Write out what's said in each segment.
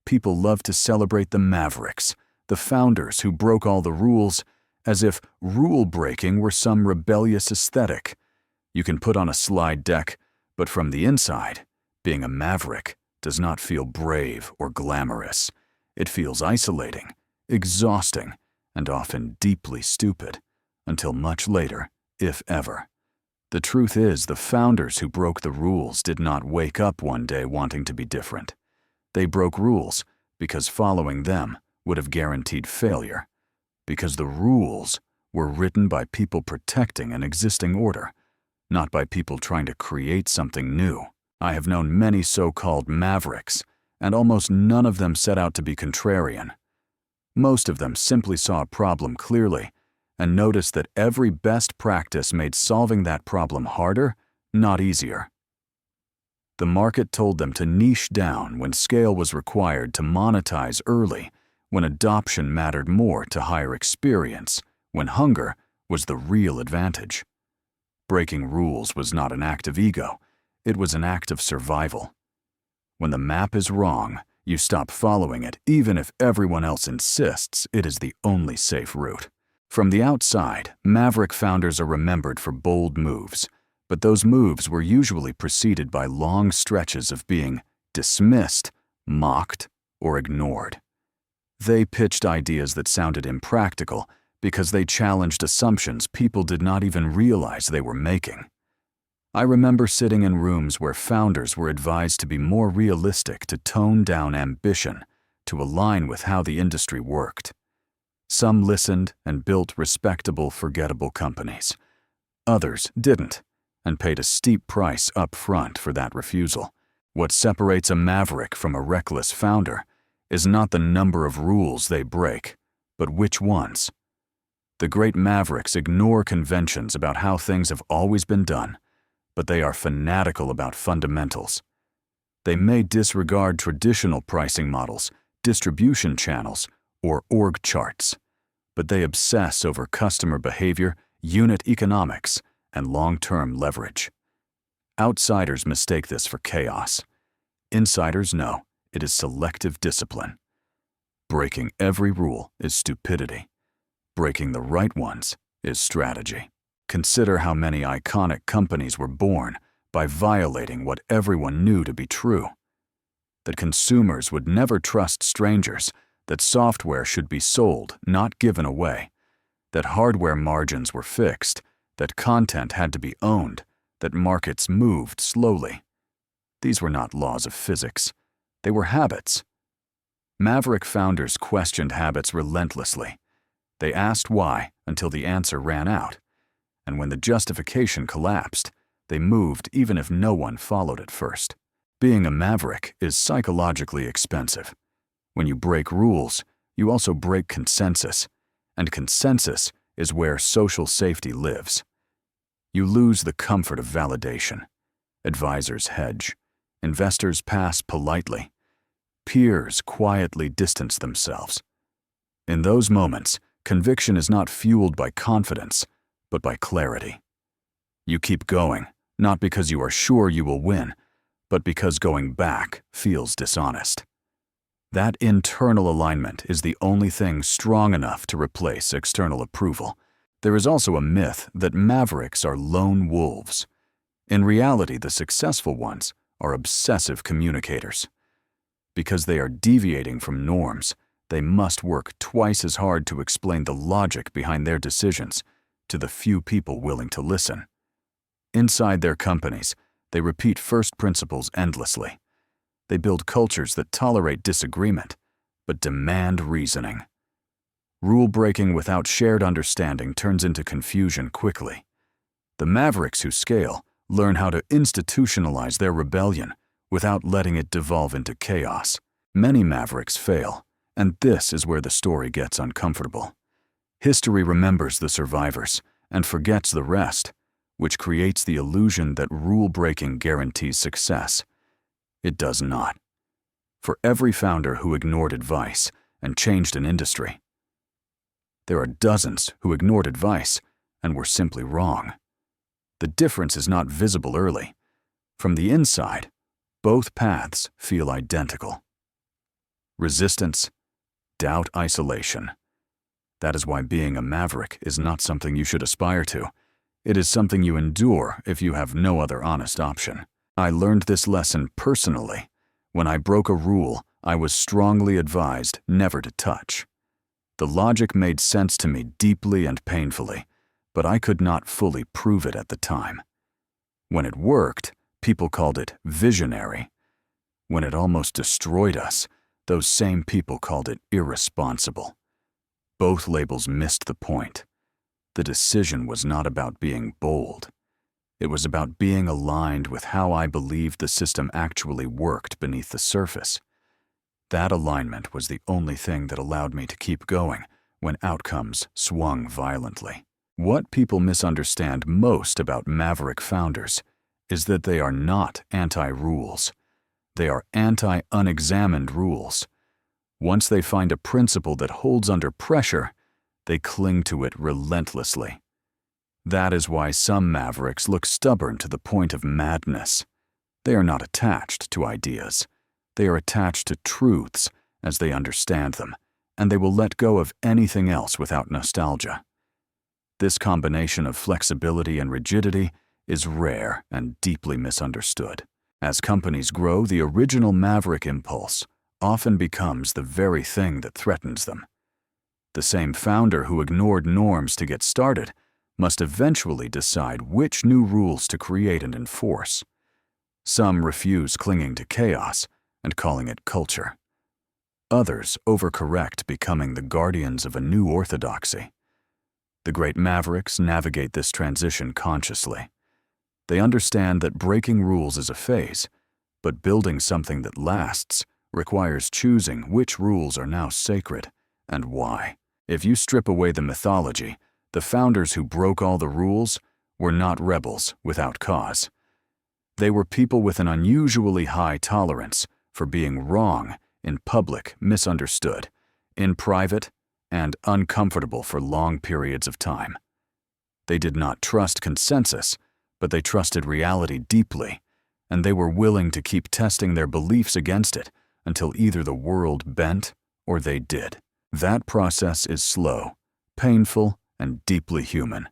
people love to celebrate the mavericks, the founders who broke all the rules, as if rule-breaking were some rebellious aesthetic. You can put on a slide deck, but from the inside, being a maverick does not feel brave or glamorous. It feels isolating, exhausting, and often deeply stupid, until much later, if ever. The truth is, the founders who broke the rules did not wake up one day wanting to be different. They broke rules because following them would have guaranteed failure, because the rules were written by people protecting an existing order, not by people trying to create something new. I have known many so-called mavericks, and almost none of them set out to be contrarian. Most of them simply saw a problem clearly and noticed that every best practice made solving that problem harder, not easier. The market told them to niche down when scale was required, to monetize early when adoption mattered more, to hire experience when hunger was the real advantage. Breaking rules was not an act of ego, it was an act of survival. When the map is wrong, you stop following it, even if everyone else insists it is the only safe route. From the outside, maverick founders are remembered for bold moves, but those moves were usually preceded by long stretches of being dismissed, mocked, or ignored. They pitched ideas that sounded impractical because they challenged assumptions people did not even realize they were making. I remember sitting in rooms where founders were advised to be more realistic, to tone down ambition, to align with how the industry worked. Some listened and built respectable, forgettable companies. Others didn't, and paid a steep price up front for that refusal. What separates a maverick from a reckless founder is not the number of rules they break, but which ones. The great mavericks ignore conventions about how things have always been done, but they are fanatical about fundamentals. They may disregard traditional pricing models, distribution channels, or org charts, but they obsess over customer behavior, unit economics, and long-term leverage. Outsiders mistake this for chaos. Insiders know it is selective discipline. Breaking every rule is stupidity. Breaking the right ones is strategy. Consider how many iconic companies were born by violating what everyone knew to be true. That consumers would never trust strangers, that software should be sold, not given away, that hardware margins were fixed, that content had to be owned, that markets moved slowly. These were not laws of physics. They were habits. Maverick founders questioned habits relentlessly. They asked why until the answer ran out, and when the justification collapsed, they moved even if no one followed at first. Being a maverick is psychologically expensive. When you break rules, you also break consensus, and consensus is where social safety lives. You lose the comfort of validation. Advisors hedge. Investors pass politely. Peers quietly distance themselves. In those moments, conviction is not fueled by confidence, but by clarity. You keep going, not because you are sure you will win, but because going back feels dishonest. That internal alignment is the only thing strong enough to replace external approval. There is also a myth that mavericks are lone wolves. In reality, the successful ones are obsessive communicators. Because they are deviating from norms, they must work twice as hard to explain the logic behind their decisions to the few people willing to listen. Inside their companies, they repeat first principles endlessly. They build cultures that tolerate disagreement, but demand reasoning. Rule-breaking without shared understanding turns into confusion quickly. The mavericks who scale learn how to institutionalize their rebellion without letting it devolve into chaos. Many mavericks fail, and this is where the story gets uncomfortable. History remembers the survivors and forgets the rest, which creates the illusion that rule-breaking guarantees success. It does not. For every founder who ignored advice and changed an industry, there are dozens who ignored advice and were simply wrong. The difference is not visible early. From the inside, both paths feel identical. resistance, doubt, isolation. That is why being a maverick is not something you should aspire to. It is something you endure if you have no other honest option. I learned this lesson personally. When I broke a rule, I was strongly advised never to touch. The logic made sense to me deeply and painfully, but I could not fully prove it at the time. When it worked, people called it visionary. When it almost destroyed us, those same people called it irresponsible. Both labels missed the point. The decision was not about being bold. It was about being aligned with how I believed the system actually worked beneath the surface. That alignment was the only thing that allowed me to keep going when outcomes swung violently. What people misunderstand most about maverick founders is that they are not anti-rules. They are anti-unexamined rules. Once they find a principle that holds under pressure, they cling to it relentlessly. That is why some mavericks look stubborn to the point of madness. They are not attached to ideas. They are attached to truths as they understand them, and they will let go of anything else without nostalgia. This combination of flexibility and rigidity is rare and deeply misunderstood. As companies grow, the original maverick impulse often becomes the very thing that threatens them. The same founder who ignored norms to get started must eventually decide which new rules to create and enforce. Some refuse clinging to chaos and calling it culture. Others overcorrect, becoming the guardians of a new orthodoxy. The great mavericks navigate this transition consciously. They understand that breaking rules is a phase, but building something that lasts requires choosing which rules are now sacred and why. If you strip away the mythology, the founders who broke all the rules were not rebels without cause. They were people with an unusually high tolerance for being wrong in public, misunderstood, in private, and uncomfortable for long periods of time. They did not trust consensus, but they trusted reality deeply, and they were willing to keep testing their beliefs against it until either the world bent or they did. That process is slow, painful, and deeply human.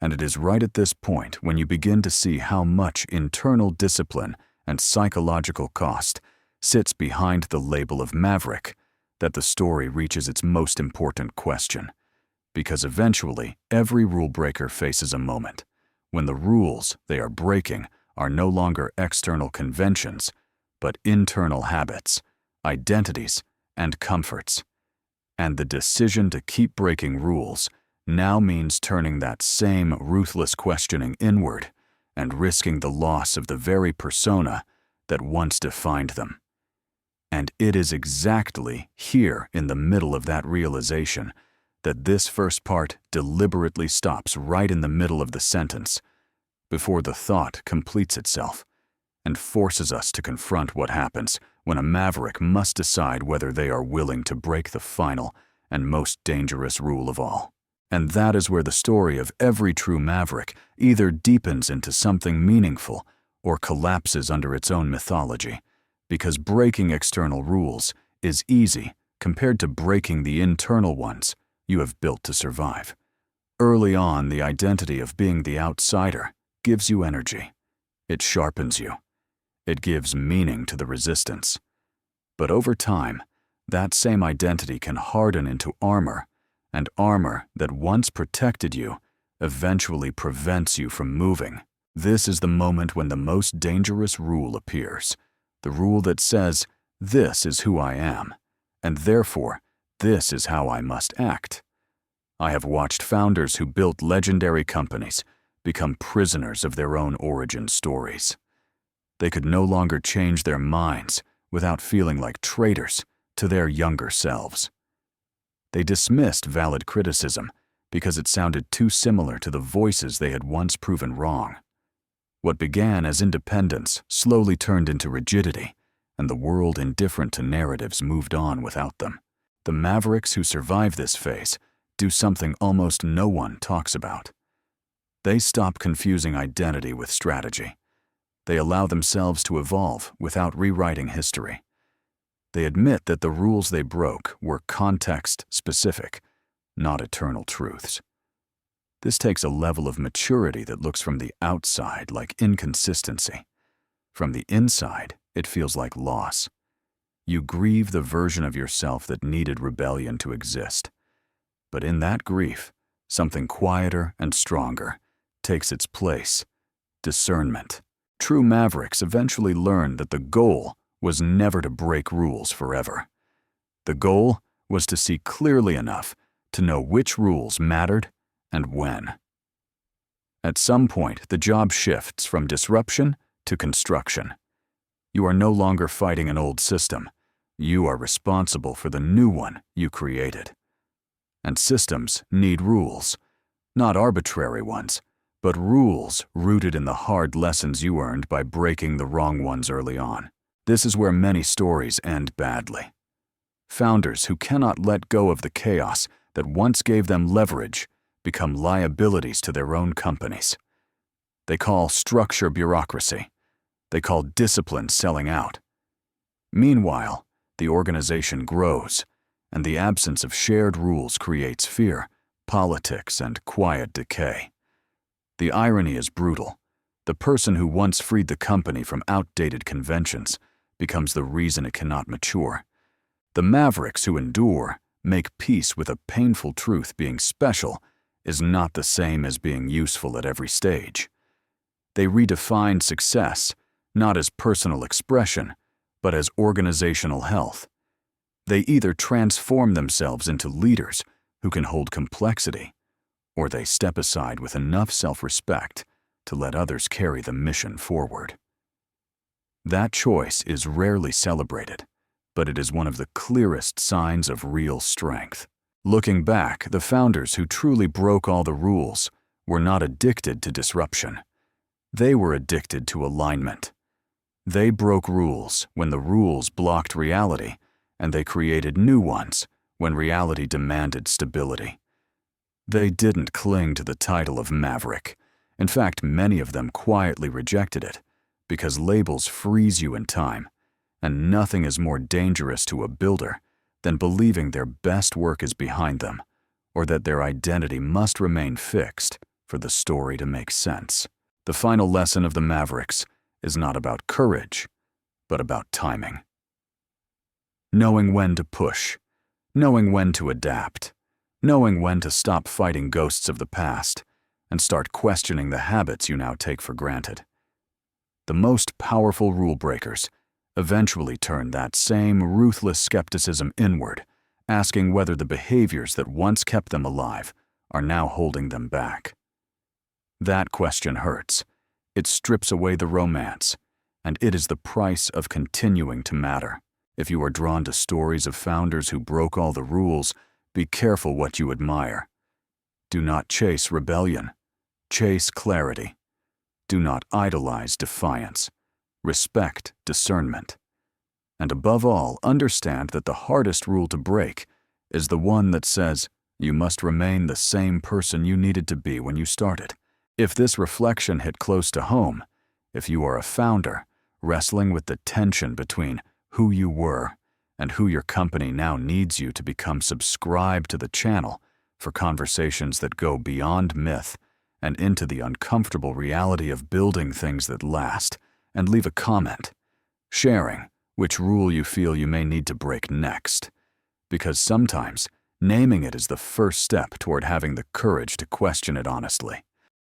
And it is right at this point when you begin to see how much internal discipline and psychological cost sits behind the label of maverick that the story reaches its most important question. Because eventually, every rule breaker faces a moment when the rules they are breaking are no longer external conventions, but internal habits, identities, and comforts. And the decision to keep breaking rules now means turning that same ruthless questioning inward and risking the loss of the very persona that once defined them. And it is exactly here in the middle of that realization that this first part deliberately stops right in the middle of the sentence, before the thought completes itself, and forces us to confront what happens when a maverick must decide whether they are willing to break the final and most dangerous rule of all. And that is where the story of every true maverick either deepens into something meaningful or collapses under its own mythology, because breaking external rules is easy compared to breaking the internal ones you have built to survive. Early on, the identity of being the outsider gives you energy. It sharpens you. It gives meaning to the resistance. But over time, that same identity can harden into armor, and armor that once protected you eventually prevents you from moving. This is the moment when the most dangerous rule appears, the rule that says, "This is who I am, and therefore, this is how I must act." I have watched founders who built legendary companies become prisoners of their own origin stories. They could no longer change their minds without feeling like traitors to their younger selves. They dismissed valid criticism because it sounded too similar to the voices they had once proven wrong. What began as independence slowly turned into rigidity, and the world, indifferent to narratives, moved on without them. The mavericks who survive this phase do something almost no one talks about. They stop confusing identity with strategy. They allow themselves to evolve without rewriting history. They admit that the rules they broke were context-specific, not eternal truths. This takes a level of maturity that looks from the outside like inconsistency. From the inside, it feels like loss. You grieve the version of yourself that needed rebellion to exist. But in that grief, something quieter and stronger takes its place: discernment. True mavericks eventually learn that the goal was never to break rules forever. The goal was to see clearly enough to know which rules mattered and when. At some point, the job shifts from disruption to construction. You are no longer fighting an old system. You are responsible for the new one you created. And systems need rules, not arbitrary ones, but rules rooted in the hard lessons you earned by breaking the wrong ones early on. This is where many stories end badly. Founders who cannot let go of the chaos that once gave them leverage become liabilities to their own companies. They call structure bureaucracy. They call discipline selling out. Meanwhile, the organization grows, and the absence of shared rules creates fear, politics, and quiet decay. The irony is brutal. The person who once freed the company from outdated conventions becomes the reason it cannot mature. The mavericks who endure make peace with a painful truth: being special is not the same as being useful at every stage. They redefine success not as personal expression, but as organizational health. They either transform themselves into leaders who can hold complexity, or they step aside with enough self-respect to let others carry the mission forward. That choice is rarely celebrated, but it is one of the clearest signs of real strength. Looking back, the founders who truly broke all the rules were not addicted to disruption. They were addicted to alignment. They broke rules when the rules blocked reality, and they created new ones when reality demanded stability. They didn't cling to the title of maverick. In fact, many of them quietly rejected it, because labels freeze you in time, and nothing is more dangerous to a builder than believing their best work is behind them, or that their identity must remain fixed for the story to make sense. The final lesson of the mavericks is not about courage, but about timing. Knowing when to push, knowing when to adapt, knowing when to stop fighting ghosts of the past and start questioning the habits you now take for granted. The most powerful rule breakers eventually turn that same ruthless skepticism inward, asking whether the behaviors that once kept them alive are now holding them back. That question hurts. It strips away the romance, and it is the price of continuing to matter. If you are drawn to stories of founders who broke all the rules, be careful what you admire. Do not chase rebellion. Chase clarity. Do not idolize defiance. Respect discernment. And above all, understand that the hardest rule to break is the one that says you must remain the same person you needed to be when you started. If this reflection hit close to home, if you are a founder wrestling with the tension between who you were and who your company now needs you to become, subscribe to the channel for conversations that go beyond myth and into the uncomfortable reality of building things that last, and leave a comment, sharing which rule you feel you may need to break next. Because sometimes naming it is the first step toward having the courage to question it honestly.